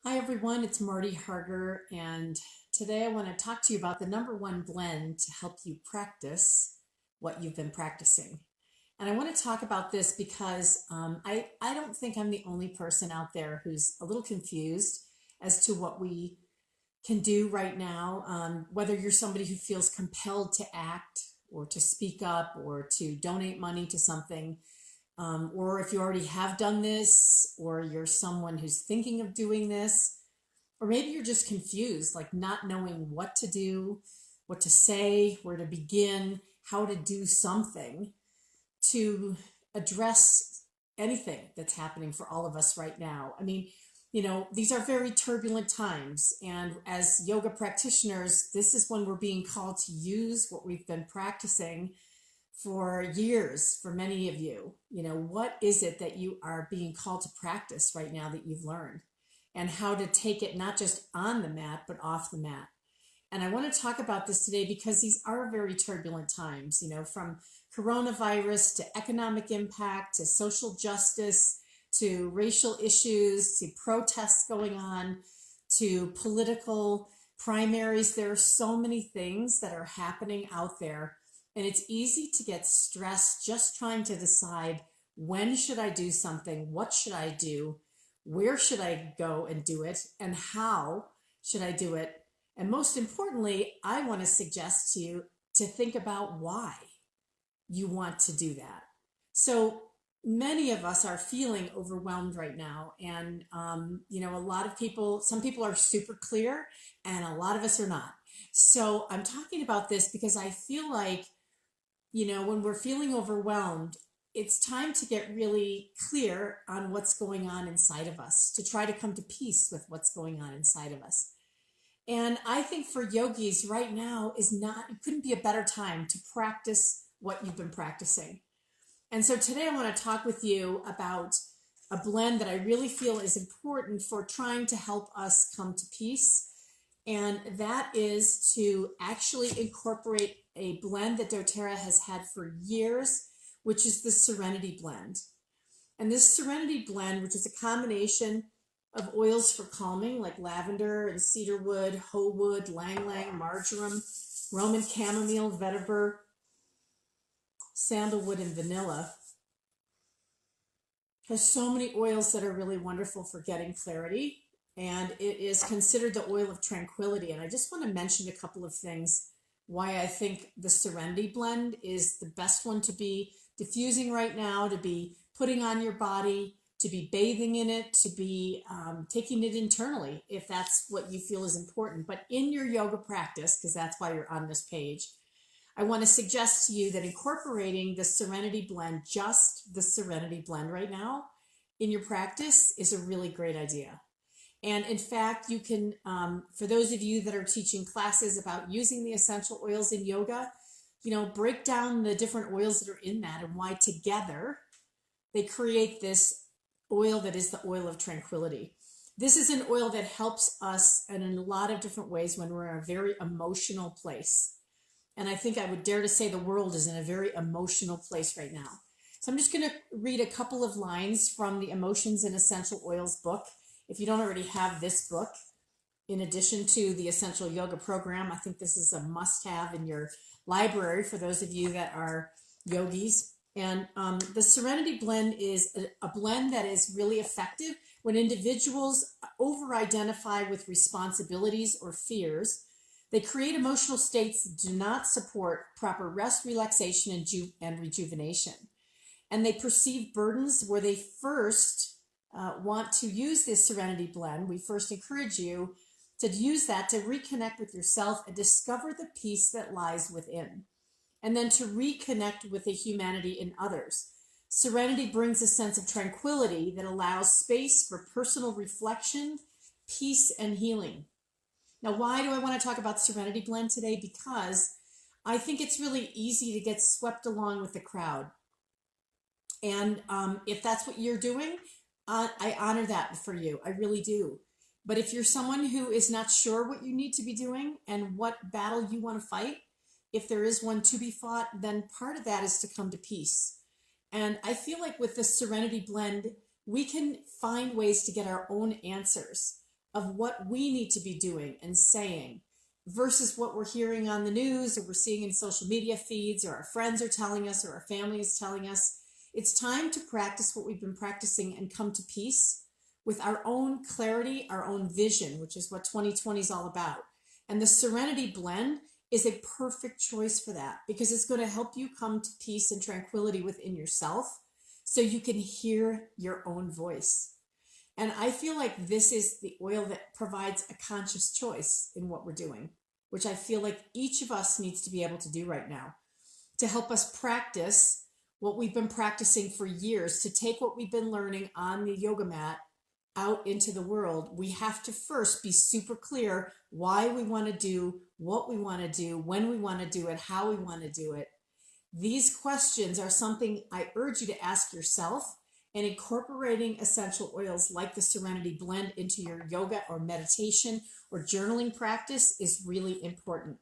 Hi everyone, it's Marty Harger, and today I want to talk to you about the number one blend to help you practice what you've been practicing. And I want to talk about this because I don't think I'm the only person out there who's a little confused as to what we can do right now. Whether you're somebody who feels compelled to act or to speak up or to donate money to something, or if you already have done this, or you're someone who's thinking of doing this, or maybe you're just confused, like not knowing what to do, what to say, where to begin, how to do something to address anything that's happening for all of us right now. I mean, these are very turbulent times. And as yoga practitioners, this is when we're being called to use what we've been practicing for years for many of you. What is it that you are being called to practice right now that you've learned, and how to take it not just on the mat but off the mat? And I want to talk about this today because these are very turbulent times, from coronavirus to economic impact to social justice to racial issues to protests going on to political primaries. There are so many things that are happening out there, and it's easy to get stressed just trying to decide, when should I do something? What should I do? Where should I go and do it? And how should I do it? And most importantly, I want to suggest to you to think about why you want to do that. So many of us are feeling overwhelmed right now. And, a lot of people, some people are super clear and a lot of us are not. So I'm talking about this because I feel like, when we're feeling overwhelmed, it's time to get really clear on what's going on inside of us, to try to come to peace with what's going on inside of us. And I think for yogis right now it couldn't be a better time to practice what you've been practicing. And so today I want to talk with you about a blend that I really feel is important for trying to help us come to peace. And that is to actually incorporate a blend that doTERRA has had for years, which is the Serenity Blend. And this Serenity Blend, which is a combination of oils for calming like lavender and cedarwood, hoe wood, lang lang, marjoram, Roman chamomile, vetiver, sandalwood, and vanilla, has so many oils that are really wonderful for getting clarity. And it is considered the oil of tranquility. And I just want to mention a couple of things why I think the Serenity Blend is the best one to be diffusing right now, to be putting on your body, to be bathing in it, to be taking it internally if that's what you feel is important. But in your yoga practice, because that's why you're on this page, I want to suggest to you that incorporating the Serenity Blend, just the Serenity Blend right now, in your practice is a really great idea. And in fact, you can, for those of you that are teaching classes about using the essential oils in yoga, break down the different oils that are in that and why together they create this oil that is the oil of tranquility. This is an oil that helps us in a lot of different ways when we're in a very emotional place. And I think I would dare to say the world is in a very emotional place right now. So I'm just going to read a couple of lines from the Emotions and Essential Oils book. If you don't already have this book, in addition to the Essential Yoga program, I think this is a must-have in your library for those of you that are yogis. And the Serenity Blend is a blend that is really effective when individuals over-identify with responsibilities or fears. They create emotional states that do not support proper rest, relaxation, and rejuvenation. And they perceive burdens where they first want to use this Serenity Blend. We first encourage you to use that to reconnect with yourself and discover the peace that lies within, and then to reconnect with the humanity in others. Serenity brings a sense of tranquility that allows space for personal reflection, peace, and healing. Now, why do I want to talk about Serenity Blend today? Because I think it's really easy to get swept along with the crowd. And if that's what you're doing, I honor that for you. I really do. But if you're someone who is not sure what you need to be doing and what battle you want to fight, if there is one to be fought, then part of that is to come to peace. And I feel like with the Serenity Blend, we can find ways to get our own answers of what we need to be doing and saying versus what we're hearing on the news or we're seeing in social media feeds or our friends are telling us or our family is telling us. It's time to practice what we've been practicing and come to peace with our own clarity, our own vision, which is what 2020 is all about. And the Serenity Blend is a perfect choice for that because it's going to help you come to peace and tranquility within yourself so you can hear your own voice. And I feel like this is the oil that provides a conscious choice in what we're doing, which I feel like each of us needs to be able to do right now to help us practice what we've been practicing for years, to take what we've been learning on the yoga mat out into the world. We have to first be super clear why we want to do what we want to do, when we want to do it, how we want to do it. These questions are something I urge you to ask yourself, and incorporating essential oils like the Serenity Blend into your yoga or meditation or journaling practice is really important.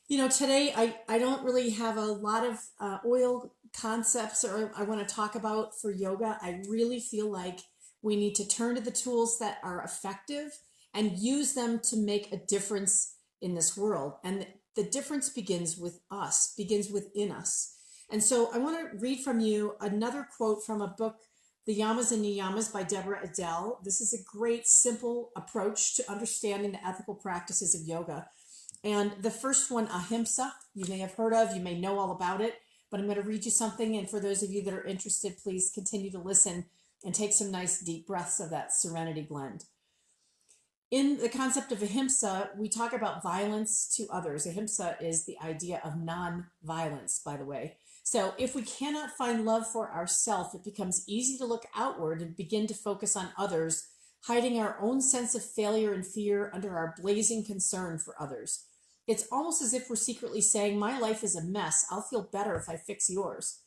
You know, today I don't really have a lot of oil concepts or I want to talk about for yoga. I really feel like we need to turn to the tools that are effective and use them to make a difference in this world. And the difference begins with us, begins within us. And so I want to read from you another quote from a book, The Yamas and Niyamas by Deborah Adele. This is a great, simple approach to understanding the ethical practices of yoga. And the first one, Ahimsa, you may have heard of, you may know all about it, but I'm going to read you something. And for those of you that are interested, please continue to listen and take some nice deep breaths of that Serenity Blend. In the concept of Ahimsa, we talk about violence to others. Ahimsa is the idea of non-violence, by the way. So if we cannot find love for ourselves, it becomes easy to look outward and begin to focus on others, hiding our own sense of failure and fear under our blazing concern for others. It's almost as if we're secretly saying, my life is a mess. I'll feel better if I fix yours.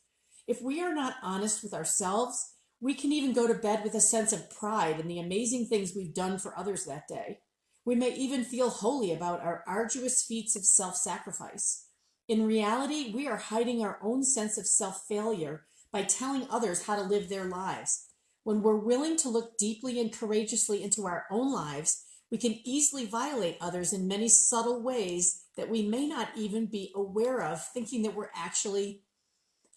If we are not honest with ourselves, we can even go to bed with a sense of pride in the amazing things we've done for others that day. We may even feel holy about our arduous feats of self-sacrifice. In reality, we are hiding our own sense of self-failure by telling others how to live their lives. When we're willing to look deeply and courageously into our own lives, we can easily violate others in many subtle ways that we may not even be aware of, thinking that we're actually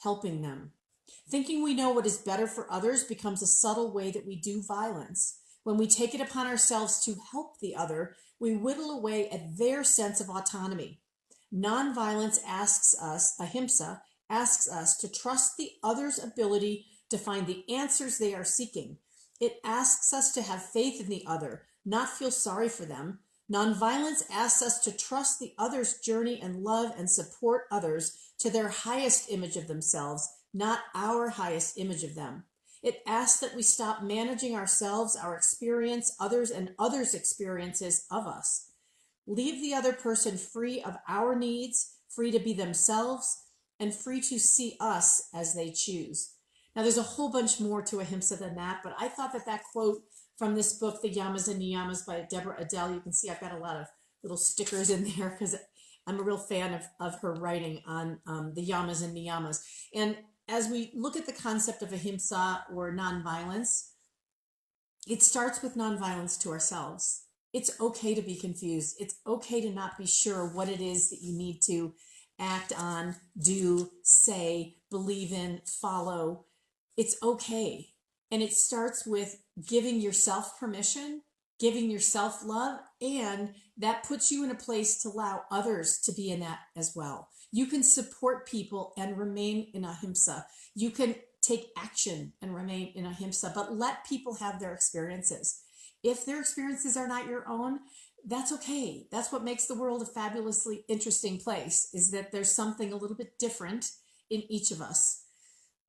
helping them. Thinking we know what is better for others becomes a subtle way that we do violence. When we take it upon ourselves to help the other, we whittle away at their sense of autonomy. Nonviolence asks us, Ahimsa, asks us to trust the other's ability to find the answers they are seeking. It asks us to have faith in the other, not feel sorry for them. Nonviolence asks us to trust the other's journey and love and support others to their highest image of themselves, not our highest image of them. It asks that we stop managing ourselves, our experience, others, and others' experiences of us. Leave the other person free of our needs, free to be themselves, and free to see us as they choose. Now, there's a whole bunch more to Ahimsa than that, but I thought that that quote from this book, The Yamas and Niyamas by Deborah Adele, you can see I've got a lot of little stickers in there because I'm a real fan of her writing on the Yamas and Niyamas. And as we look at the concept of Ahimsa or nonviolence, it starts with nonviolence to ourselves. It's okay to be confused. It's okay to not be sure what it is that you need to act on, do, say, believe in, follow. It's okay. And it starts with giving yourself permission, giving yourself love, and that puts you in a place to allow others to be in that as well. You can support people and remain in Ahimsa. You can take action and remain in Ahimsa, but let people have their experiences. If their experiences are not your own, that's okay. That's what makes the world a fabulously interesting place, is that there's something a little bit different in each of us.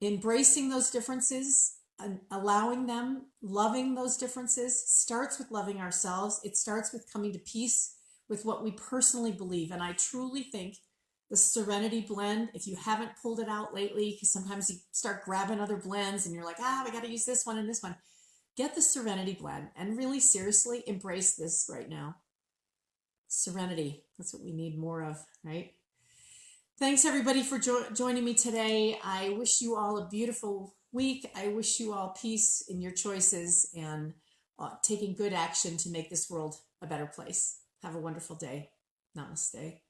Embracing those differences and allowing them, loving those differences starts with loving ourselves. It starts with coming to peace with what we personally believe. And I truly think the Serenity Blend, if you haven't pulled it out lately, because sometimes you start grabbing other blends and you're like, we got to use this one and this one. Get the Serenity Blend and really seriously embrace this right now. Serenity, that's what we need more of, right? Thanks everybody for joining me today. I wish you all a beautiful week. I wish you all peace in your choices, and taking good action to make this world a better place. Have a wonderful day. Namaste.